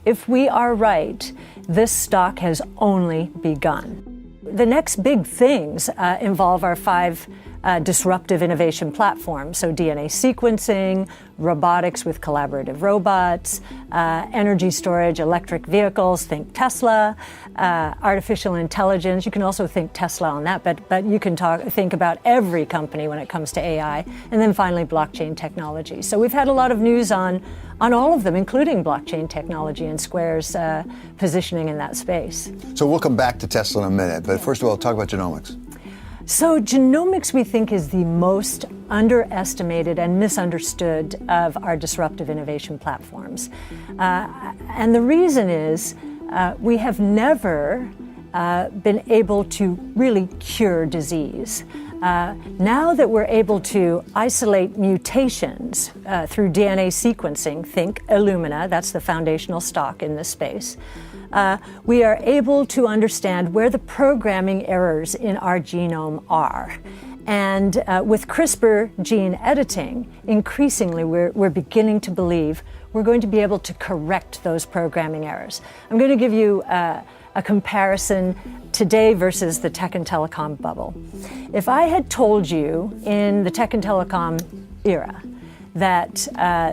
if we are right, this stock has only begun. The next big things involve our 5 disruptive innovation platforms, so DNA sequencing, robotics with collaborative robots, energy storage, electric vehicles, think Tesla, artificial intelligence. You can also think Tesla on that, but you can think about every company when it comes to AI, and then finally blockchain technology. So we've had a lot of news on all of them, including blockchain technology and Square's positioning in that space. So we'll come back to Tesla in a minute, but first of all, talk about genomics. So genomics, we think, is the most underestimated and misunderstood of our disruptive innovation platforms. And the reason is we have never been able to really cure disease. Now that we're able to isolate mutations through DNA sequencing, think Illumina, that's the foundational stock in this space, we are able to understand where the programming errors in our genome are. And with CRISPR gene editing, increasingly we're beginning to believe we're going to be able to correct those programming errors. I'm going to give you a comparison today versus the tech and telecom bubble. If I had told you in the tech and telecom era that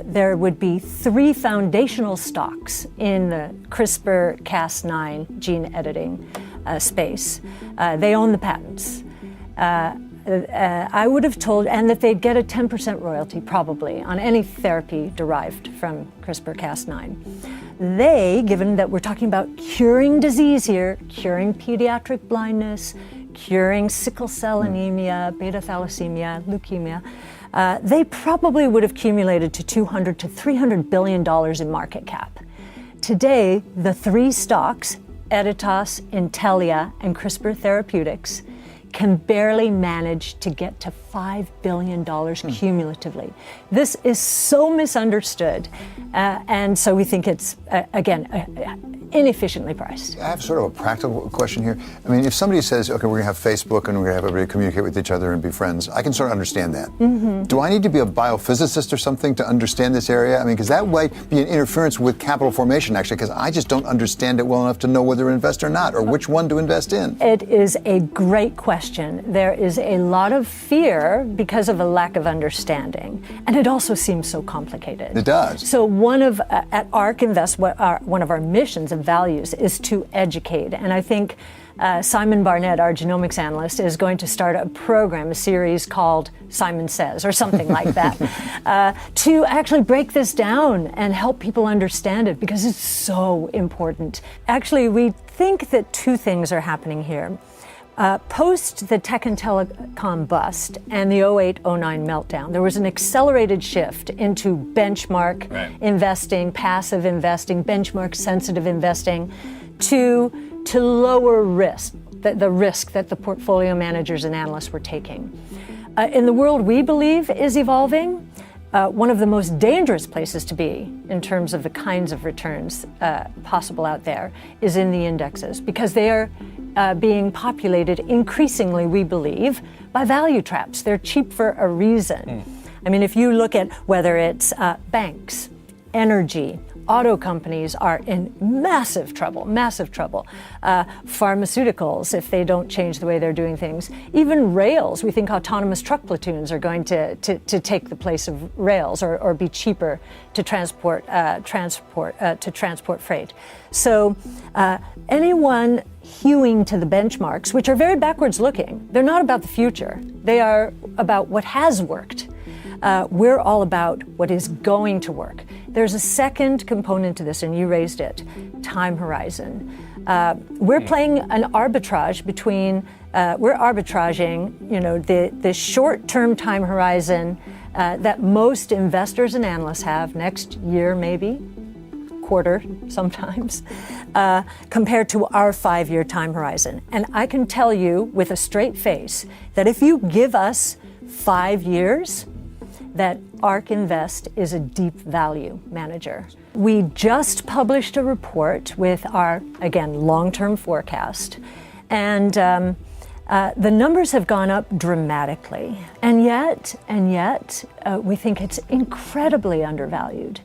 there would be 3 foundational stocks in the CRISPR-Cas9 gene editing space, they own the patents. I would have told, and that they'd get a 10% royalty probably on any therapy derived from CRISPR-Cas9. They, given that we're talking about curing disease here, curing pediatric blindness, curing sickle cell anemia, beta thalassemia, leukemia, they probably would have accumulated to $200 to $300 billion in market cap. Today, the 3 stocks, Editas, Intellia, and CRISPR Therapeutics, can barely manage to get to $5 billion cumulatively. This is so misunderstood, and so we think it's, again, inefficiently priced. I have sort of a practical question here. I mean, if somebody says, okay, we're going to have Facebook and we're going to have everybody communicate with each other and be friends, I can sort of understand that. Mm-hmm. Do I need to be a biophysicist or something to understand this area? I mean, because that might be an interference with capital formation, actually, because I just don't understand it well enough to know whether to invest or not, or which one to invest in. It is a great question. There is a lot of fear because of a lack of understanding, and it also seems so complicated. It does. So at Ark Invest, one of our missions and values is to educate, and I think Simon Barnett, our genomics analyst, is going to start a program, a series called Simon Says, or something like that, to actually break this down and help people understand it, because it's so important. Actually, we think that 2 things are happening here. Post the tech and telecom bust and the 08-09 meltdown, there was an accelerated shift into benchmark investing, passive investing, benchmark sensitive investing, to lower risk, the risk that the portfolio managers and analysts were taking. In the world we believe is evolving, one of the most dangerous places to be in terms of the kinds of returns possible out there is in the indexes, because they are being populated increasingly, we believe, by value traps. They're cheap for a reason. I mean, if you look at whether it's banks, energy, auto companies are in massive trouble. Pharmaceuticals, if they don't change the way they're doing things. Even rails, we think autonomous truck platoons are going to take the place of rails, or be cheaper to transport freight. So anyone hewing to the benchmarks, which are very backwards looking, they're not about the future. They are about what has worked. We're all about what is going to work. There's a second component to this, and you raised it, time horizon. We're playing an arbitrage between, we're arbitraging, the short-term time horizon that most investors and analysts have, next year maybe, quarter sometimes, compared to our 5-year time horizon. And I can tell you with a straight face that if you give us 5 years, that Ark Invest is a deep value manager. We just published a report with our, again, long-term forecast, and the numbers have gone up dramatically. And yet, we think it's incredibly undervalued.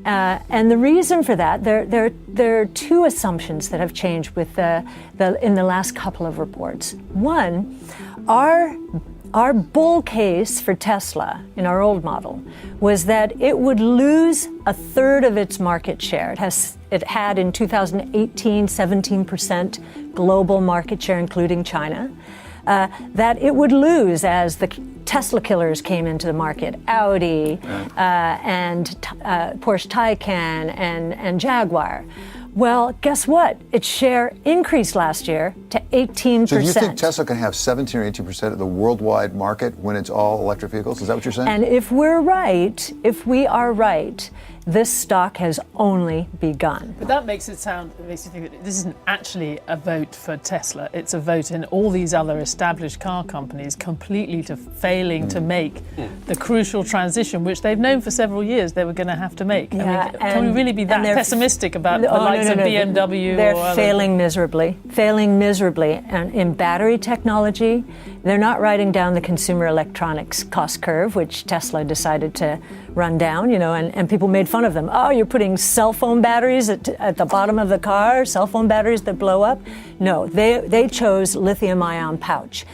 And the reason for that, there are two assumptions that have changed with in the last couple of reports. One, our bull case for Tesla in our old model was that it would lose a third of its market share. It had in 2018 17% global market share, including China. That it would lose as the Tesla killers came into the market, Audi and Porsche Taycan and Jaguar. Well, guess what? Its share increased last year to 18%. So you think Tesla can have 17 or 18% of the worldwide market when it's all electric vehicles? Is that what you're saying? And if we are right, this stock has only begun. But that makes you think that this isn't actually a vote for Tesla. It's a vote in all these other established car companies completely failing to make the crucial transition, which they've known for several years they were going to have to make. Yeah, can we really be that pessimistic about the likes of BMW? They're failing miserably. And in battery technology, they're not riding down the consumer electronics cost curve, which Tesla decided to run down, and people made fun of them. Oh, you're putting cell phone batteries at the bottom of the car, cell phone batteries that blow up? No, they chose lithium-ion pouch,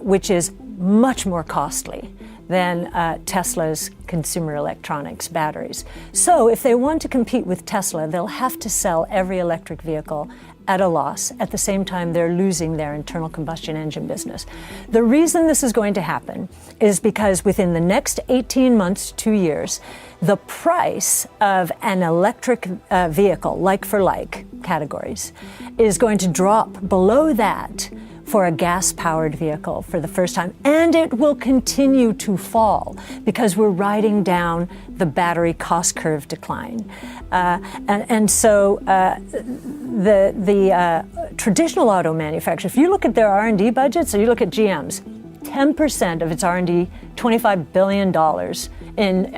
which is much more costly than Tesla's consumer electronics batteries. So if they want to compete with Tesla, they'll have to sell every electric vehicle at a loss. At the same time, they're losing their internal combustion engine business. The reason this is going to happen is because within the next 18 months to 2 years, the price of an electric vehicle, like for like categories, is going to drop below that for a gas-powered vehicle for the first time. And it will continue to fall because we're riding down the battery cost curve decline. So the traditional auto manufacturer, if you look at their R&D budgets, or you look at GM's, 10% of its R&D, $25 billion in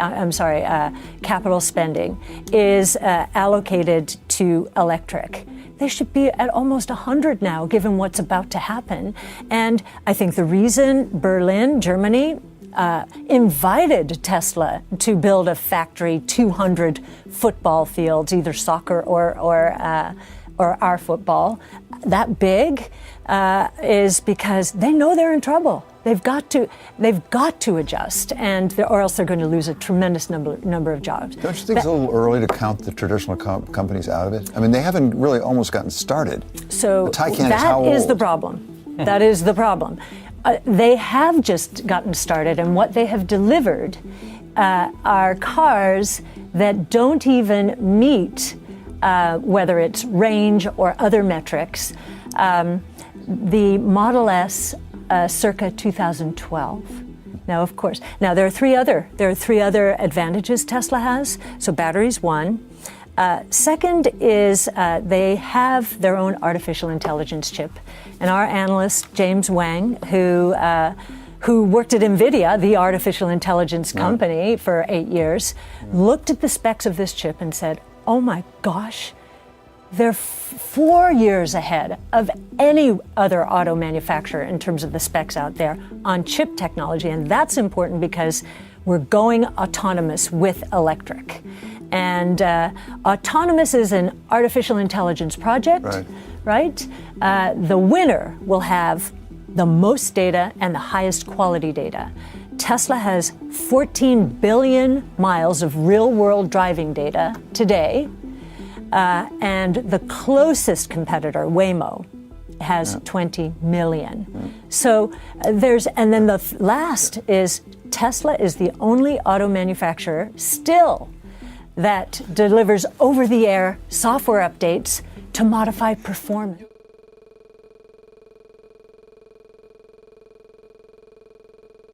capital spending is allocated to electric. They should be at almost 100 now, given what's about to happen. And I think the reason Berlin, Germany, invited Tesla to build a factory 200 football fields, either soccer or our football, that big, is because they know they're in trouble. They've got to adjust, or else they're going to lose a tremendous number of jobs. Don't you think it's a little early to count the traditional companies out of it? I mean, they haven't really almost gotten started. So the Taycan is how old? That is the problem. That is the problem. They have just gotten started, and what they have delivered are cars that don't even meet, whether it's range or other metrics, the Model S circa 2012. Now, of course, there are three other advantages Tesla has. So batteries, one. Second is they have their own artificial intelligence chip. And our analyst, James Wang, who worked at NVIDIA, the artificial intelligence company, for 8 years, looked at the specs of this chip and said, oh my gosh, they're 4 years ahead of any other auto manufacturer in terms of the specs out there on chip technology. And that's important because we're going autonomous with electric. And autonomous is an artificial intelligence project, right? The winner will have the most data and the highest quality data. Tesla has 14 billion miles of real-world driving data today, and the closest competitor, Waymo, has 20 million. So and then the last is Tesla is the only auto manufacturer still that delivers over-the-air software updates to modify performance.